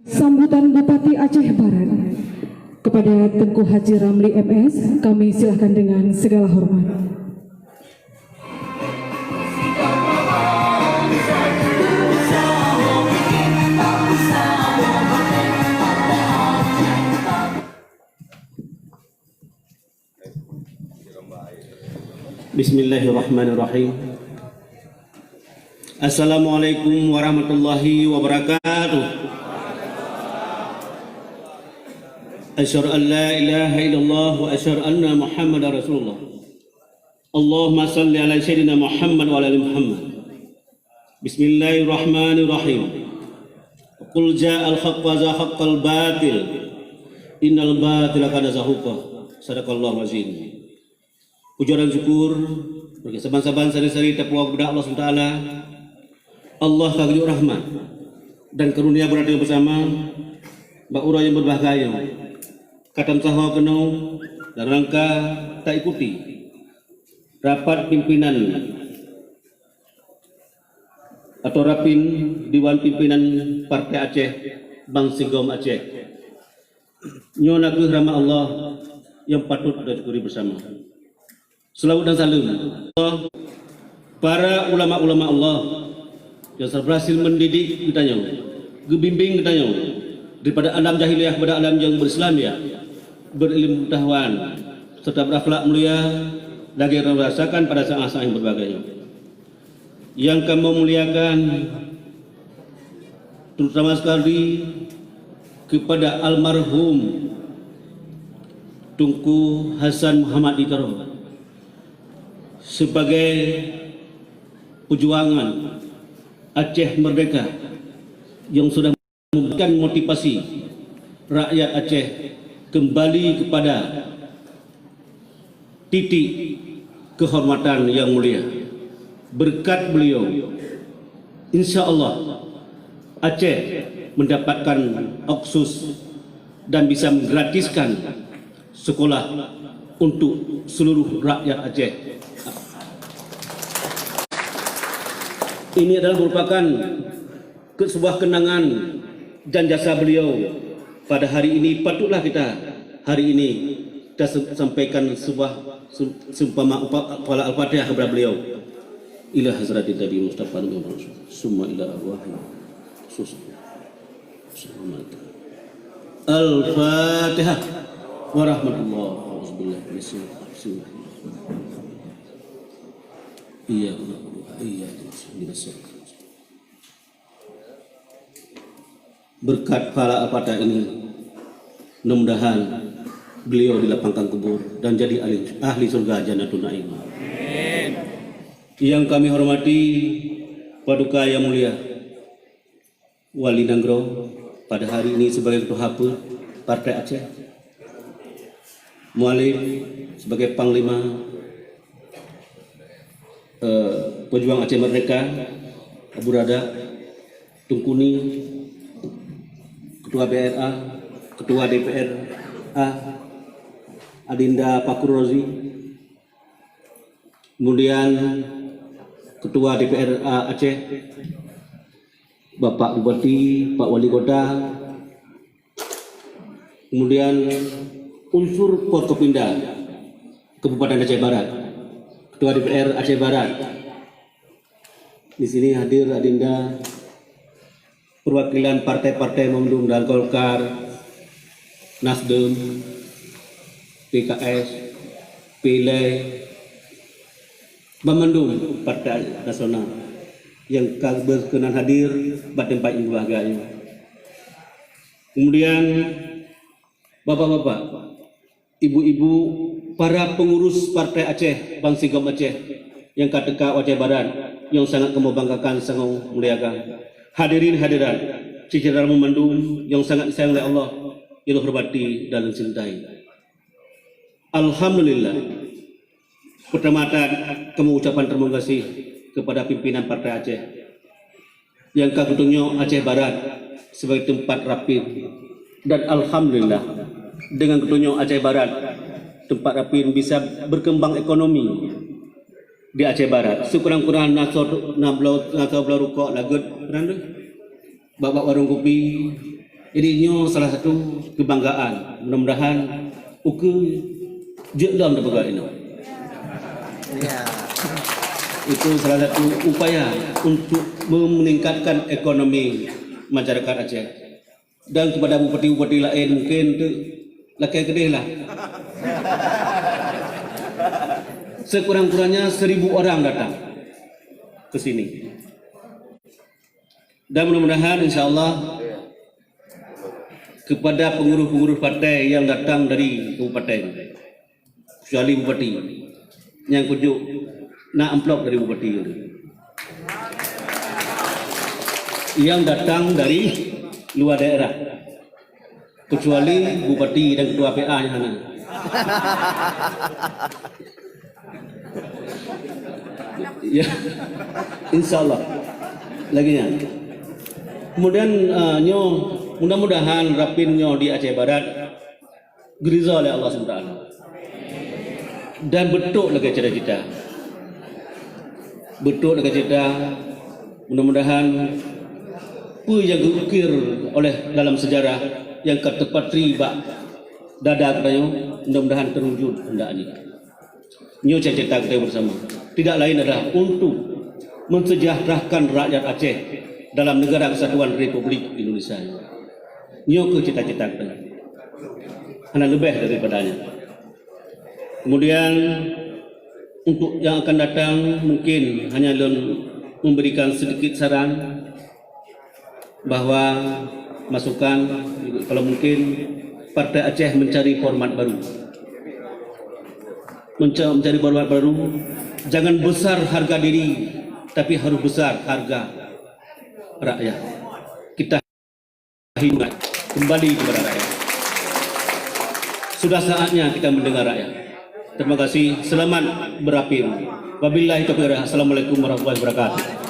Sambutan Bupati Aceh Barat kepada Tengku Haji Ramli MS kami silakan dengan segala hormat. Bismillahirrahmanirrahim. Assalamualaikum warahmatullahi wabarakatuh. Asyhadu an la ilaha illallah wa asyhadu anna Muhammadar Rasulullah. Allahumma salli ala sayyidina Muhammad wa ala ali Muhammad. Bismillahirrahmanirrahim. Qul ja'al haqq wa zahaqqal batil. Innal batila kana zahuqa. Sadaqallahu azim. Puja dan syukur bagi saban-saban sari-sari takwa kepada Allah SWT. Allah kagungan rahmat dan karunia berada bersama ba'ura yang berbahagia. Katam sahawa kenau dan rangka tak ikuti rapat pimpinan atau rapin Dewan Pimpinan Partai Aceh Bang Sigom Aceh. Nyona ku rahmat Allah yang patut kita syukuri bersama. Selawat dan salam para ulama-ulama Allah yang berhasil mendidik kita, gebimbing kita daripada alam jahiliyah kepada alam yang berislam ya, berilmu pengetahuan serta berakhlak mulia, lagi merasakan pada saat-saat yang berbagai. Yang kami muliakan terutama sekali kepada almarhum Tunku Hasan Muhammad Itaro sebagai perjuangan Aceh Merdeka yang sudah memberikan motivasi rakyat Aceh kembali kepada titik kehormatan yang mulia. Berkat beliau, insya Allah Aceh mendapatkan oksus dan bisa menggratiskan sekolah untuk seluruh rakyat Aceh. Ini adalah merupakan sebuah kenangan dan jasa beliau pada hari ini. Patutlah kita hari ini kita sampaikan sebuah seumpama qala al-Fatihah kepada beliau. Ila hazratil Nabi Mustafa summa ila arwahi al-Fatihah wa rahmatullah wa iya berkat para al-Fatihah ini, mudah-mudahan beliau dilapangkan kubur dan jadi ahli surga Jannatul Naim. Yang kami hormati Paduka yang mulia Wali Nanggro pada hari ini sebagai Ketua HAPU Partai Aceh, Mualif sebagai Panglima Pejuang Aceh Merdeka, Abu Rada, Tungkuni, Ketua BRA, Ketua DPR A, Adinda Pakur Rozi, kemudian Ketua DPR A Aceh, Bapak Bupati, Pak Wali Kota, kemudian unsur Forkopimda Kabupaten Aceh Barat, Ketua DPR Aceh Barat. Di sini hadir Adinda perwakilan partai-partai Memdung dan Golkar, Nasdem, PKS, PILE, Memendung Partai Nasional yang berkenan hadir pada tempat ini bahagia. Kemudian bapak-bapak, ibu-ibu, para pengurus Partai Aceh Bang Sigom Aceh yang KTK Aceh Barat yang sangat kami banggakan, sangat muliakan. Hadirin hadirat, ciciran Memendung yang sangat disayang oleh Allah, yang hormati dan cintai. Alhamdulillah. Pertama-tama kami ucapan terima kasih kepada pimpinan Partai Aceh yang kagutunyo Aceh Barat sebagai tempat rapid, dan alhamdulillah dengan ketunyo Aceh Barat tempat rapid bisa berkembang ekonomi di Aceh Barat. Sekurang-kurang nasablau rukuk lagut, bapak warung kopi, Jadi ini salah satu kebanggaan. Mudah-mudahan dalam negara ini. Itu salah satu upaya untuk meningkatkan ekonomi masyarakat Aceh. Dan kepada bupati-bupati lain mungkin tu lakai kedih lah. Sekurang-kurangnya 1,000 orang datang ke sini. Dan mudah-mudahan insya-Allah kepada pengurus-pengurus partai yang datang dari kabupaten, kecuali bupati, yang kunjuk nak amplop dari bupati itu, yang datang dari luar daerah, kecuali bupati dan ketua PA yang sana. Ya, insya Allah laginya. Kemudian mudah-mudahan rapinnya di Aceh Barat gerizah oleh Allah SWT dan betul lagi cita-cita, betul lagi cita. Mudah-mudahan apa yang diukir oleh dalam sejarah yang ketepatri bak dada katanya, mudah-mudahan terwujud hendaknya. Nyo cita-cita kita bersama tidak lain adalah untuk mensejahterakan rakyat Aceh dalam negara kesatuan Republik Indonesia. Nyo ke cita-cita kita. Hanya lebih daripadanya. Kemudian untuk yang akan datang mungkin hanya memberikan sedikit saran bahwa masukan kalau mungkin Partai Aceh mencari format baru. Mencari format baru, jangan besar harga diri, tapi harus besar harga rakyat. Kita hidup kembali kepada rakyat. Sudah saatnya kita mendengar rakyat. Terima kasih. Selamat berapim. Wabillahi taufiq. Assalamualaikum warahmatullahi wabarakatuh.